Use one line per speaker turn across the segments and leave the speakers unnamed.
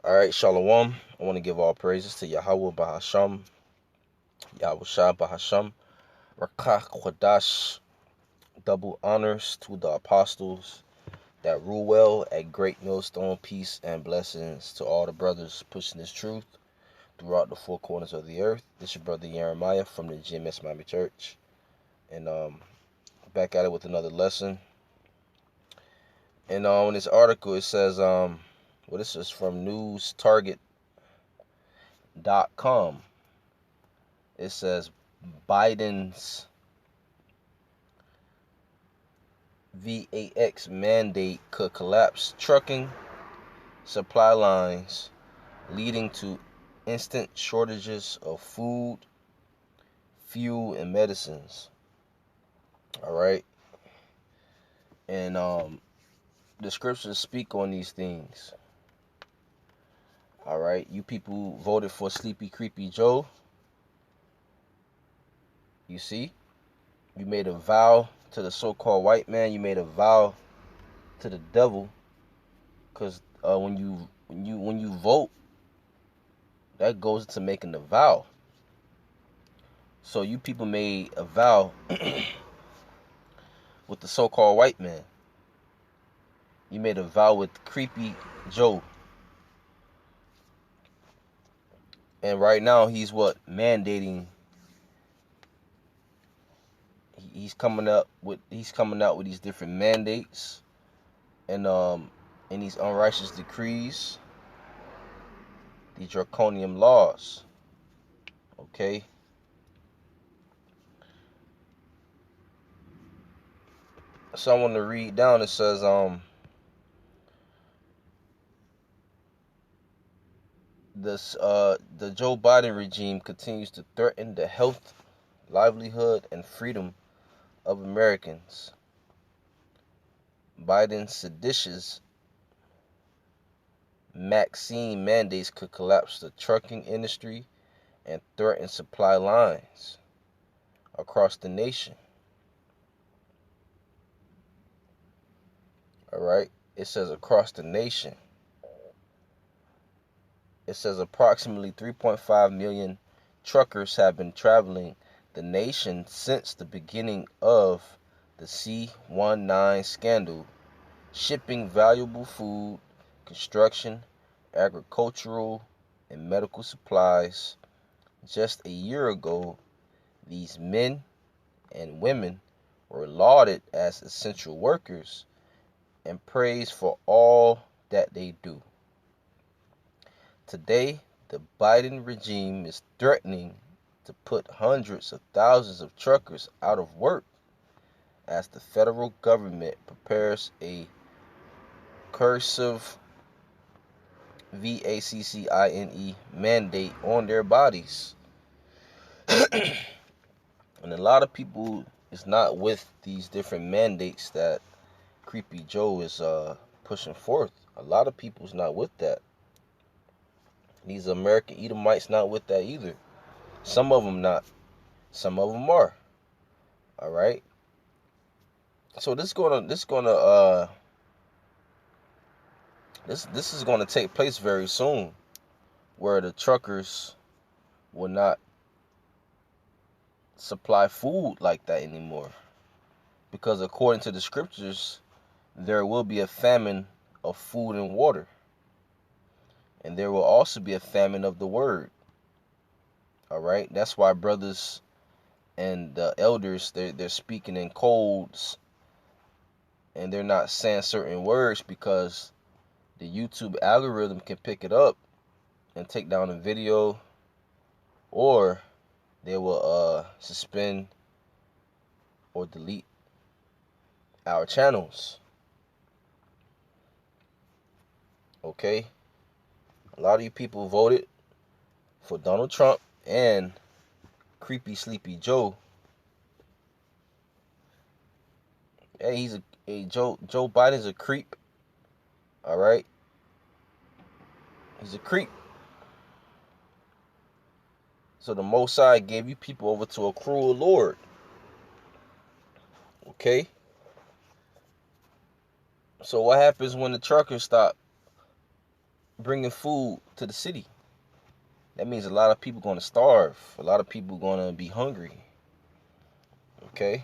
All right, Shalom. I want to give all praises to Yahweh Bahasham, Yahweh Shah Bahasham, Rakach Kwadash. Double honors to the apostles that rule well at Great Millstone. Peace and blessings to all the brothers pushing this truth throughout the four corners of the earth. This is your brother Jeremiah from the GMS Miami Church, and back at it with another lesson. And in this article, it says, well, this is from NewsTarget.com. It says Biden's VAX mandate could collapse trucking supply lines, leading to instant shortages of food, fuel, and medicines. All right, and the scriptures speak on these things. All right, you people voted for Sleepy Creepy Joe. You see, you made a vow to the so-called white man. You made a vow to the devil, because when you vote, that goes into making the vow. So you people made a vow with the so-called white man. You made a vow with Creepy Joe. And right now he's mandating. He's coming out with these different mandates and these unrighteous decrees, these draconian laws. Okay? So I want to read down. It says the Joe Biden regime continues to threaten the health, livelihood, and freedom of Americans. Biden's seditious vaccine mandates could collapse the trucking industry and threaten supply lines across the nation. All right? It says across the nation. It says approximately 3.5 million truckers have been traveling the nation since the beginning of the C-19 scandal, shipping valuable food, construction, agricultural, and medical supplies. Just a year ago, these men and women were lauded as essential workers and praised for all that they do. Today, the Biden regime is threatening to put hundreds of thousands of truckers out of work as the federal government prepares a cursive VACCINE mandate on their bodies. And a lot of people is not with these different mandates that Creepy Joe is pushing forth. A lot of people's not with that. These American Edomites not with that either. Some of them not. Some of them are. All right. So this is gonna take place very soon, where the truckers will not supply food like that anymore, because according to the scriptures, there will be a famine of food and water, and there will also be a famine of the word. All right. That's why brothers and the elders they're speaking in codes and they're not saying certain words because the YouTube algorithm can pick it up and take down a video, or they will suspend or delete our channels. Okay? A lot of you people voted for Donald Trump and Creepy Sleepy Joe. Hey, Joe Biden's a creep. All right? He's a creep. So the Most High gave you people over to a cruel Lord. Okay? So what happens when the truckers stop bringing food to the city. That means a lot of people going to starve. A lot of people going to be hungry. Okay?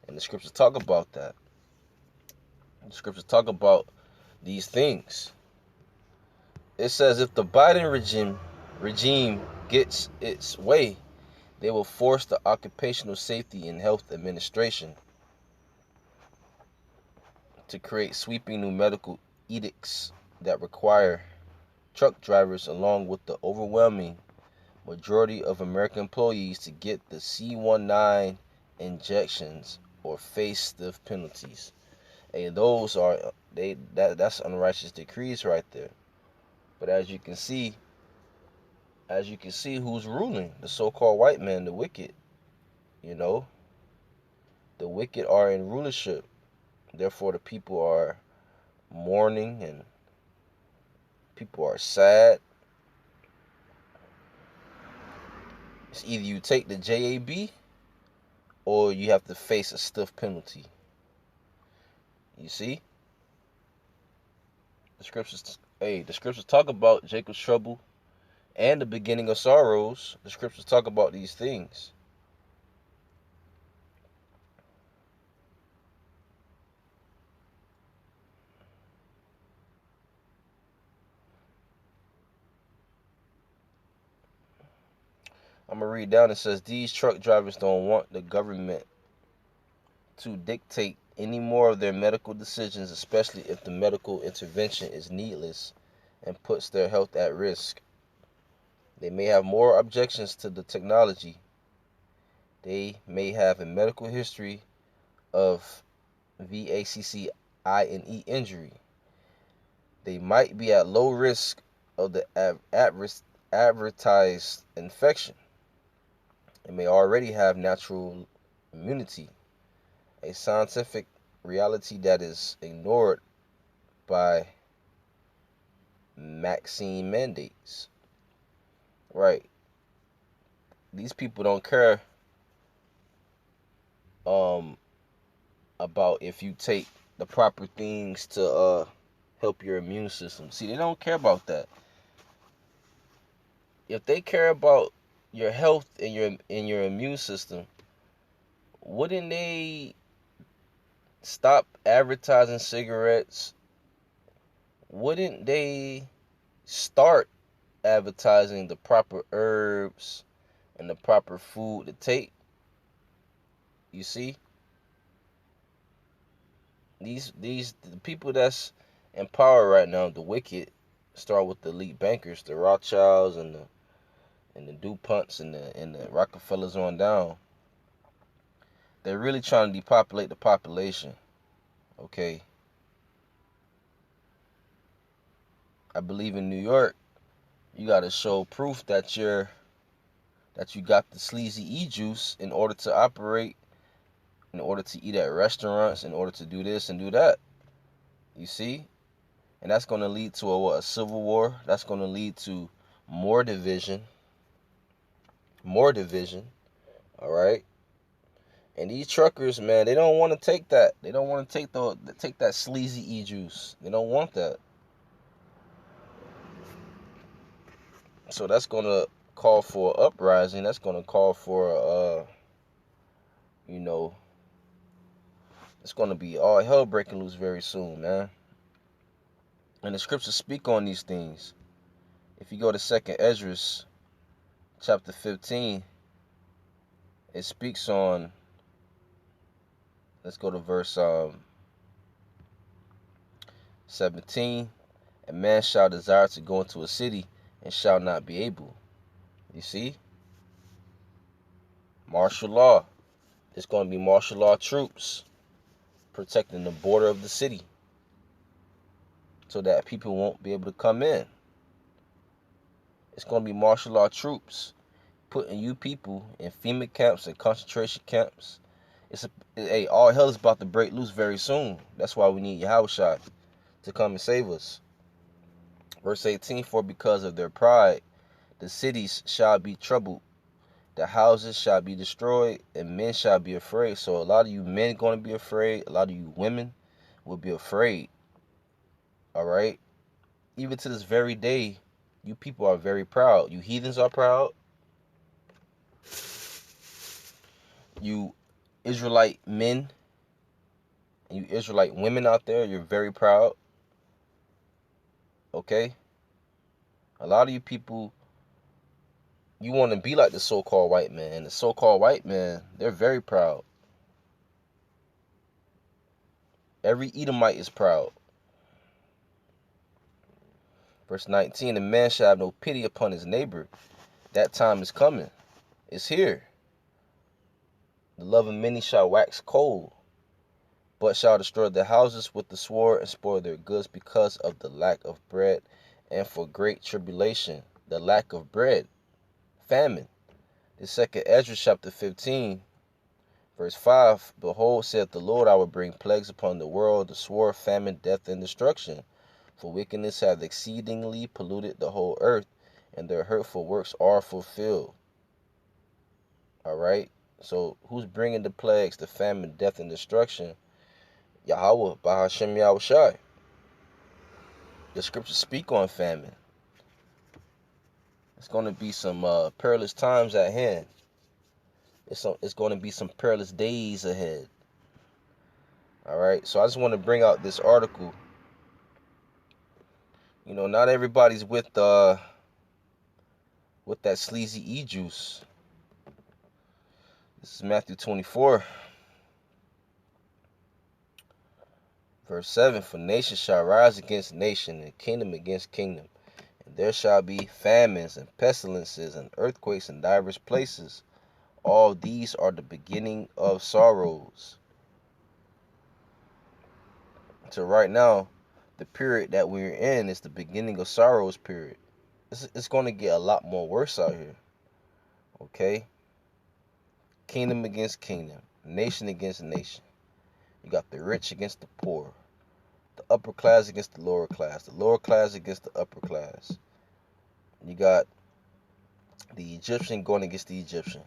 And the scriptures talk about that. The scriptures talk about these things. It says if the Biden regime gets its way, they will force the Occupational Safety and Health Administration to create sweeping new medical edicts that require truck drivers, along with the overwhelming majority of American employees, to get the C19 injections or face stiff penalties. And those are that's unrighteous decrees right there. But as you can see who's ruling, the so-called white man, the wicked. You know, the wicked are in rulership. Therefore, the people are mourning and people are sad. It's either you take the JAB or you have to face a stiff penalty. You see? The scriptures talk about Jacob's trouble and the beginning of sorrows. The scriptures talk about these things. I'm going to read down. It says, these truck drivers don't want the government to dictate any more of their medical decisions, especially if the medical intervention is needless and puts their health at risk. They may have more objections to the technology. They may have a medical history of VACCINE injury. They might be at low risk of the advertised infection. They may already have natural immunity, a scientific reality that is ignored by vaccine mandates. Right. These people don't care about if you take the proper things to help your immune system. See, they don't care about that. If they care about your health and your immune system, wouldn't they stop advertising cigarettes? Wouldn't they start advertising the proper herbs and the proper food to take? You see? The people that's in power right now, the wicked, start with the elite bankers, the Rothschilds and the DuPonts and the Rockefellers on down. They're really trying to depopulate the population. Okay. I believe in New York, you gotta show proof that you got the sleazy e-juice in order to operate, in order to eat at restaurants, in order to do this and do that. You see? And that's going to lead to a civil war. That's going to lead to more division. More division. All right? And these truckers, man, they don't want to take that. They don't want to take that sleazy e-juice. They don't want that. So that's going to call for an uprising. That's going to call for it's going to be all hell breaking loose very soon, man. And the scriptures speak on these things. If you go to 2nd Ezra chapter 15, it speaks on, let's go to verse 17. A man shall desire to go into a city and shall not be able. You see? Martial law. There's going to be martial law troops protecting the border of the city so that people won't be able to come in. It's going to be martial law troops putting you people in FEMA camps and concentration camps. All hell is about to break loose very soon. That's why we need Yahushua to come and save us. Verse 18, for because of their pride, the cities shall be troubled, the houses shall be destroyed, and men shall be afraid. So a lot of you men going to be afraid. A lot of you women will be afraid. All right? even to this very day, you people are very proud. You heathens are proud. You Israelite men and you Israelite women out there, you're very proud. Okay? A lot of you people, you want to be like the so-called white man. And the so-called white man, they're very proud. Every Edomite is proud. Verse 19, a man shall have no pity upon his neighbor. That time is coming. It's here. The love of many shall wax cold, but shall destroy their houses with the sword and spoil their goods because of the lack of bread and for great tribulation. The lack of bread. Famine. The second Ezra chapter 15, verse 5. Behold, saith the Lord, I will bring plagues upon the world, the sword, famine, death, and destruction. For wickedness hath exceedingly polluted the whole earth, and their hurtful works are fulfilled. Alright? So, who's bringing the plagues, the famine, death, and destruction? Yahweh, Bahashem Yahushai. The scriptures speak on famine. It's going to be some perilous times at hand. It's going to be some perilous days ahead. Alright? So, I just want to bring out this article. You know, not everybody's with that sleazy e-juice. This is Matthew 24, verse 7. For nation shall rise against nation, and kingdom against kingdom. And there shall be famines and pestilences and earthquakes in divers places. All these are the beginning of sorrows. So right now, the period that we're in is the beginning of sorrows period. It's going to get a lot more worse out here. Okay? Kingdom against kingdom. Nation against nation. You got the rich against the poor. The upper class against the lower class. The lower class against the upper class. You got the Egyptian going against the Egyptian.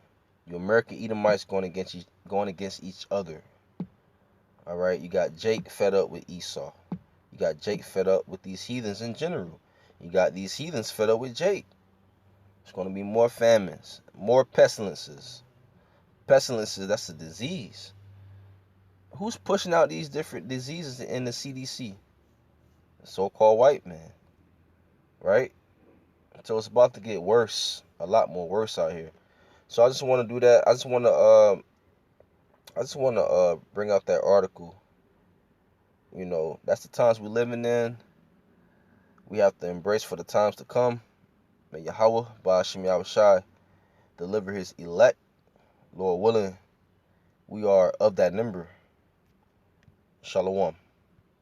You American Edomites going against each other. Alright? You got Jake fed up with Esau. You got Jake fed up with these heathens in general. You got these heathens fed up with Jake. There's going to be more famines, more pestilences. Pestilences, that's a disease. Who's pushing out these different diseases in the CDC? The so-called white man. Right? So it's about to get worse. A lot more worse out here. So I just want to do that. I just want to bring out that article. You know, that's the times we're living in. We have to embrace for the times to come. May Yahweh, Ba'ashim Yahushai, deliver his elect. Lord willing, we are of that number. Shalom.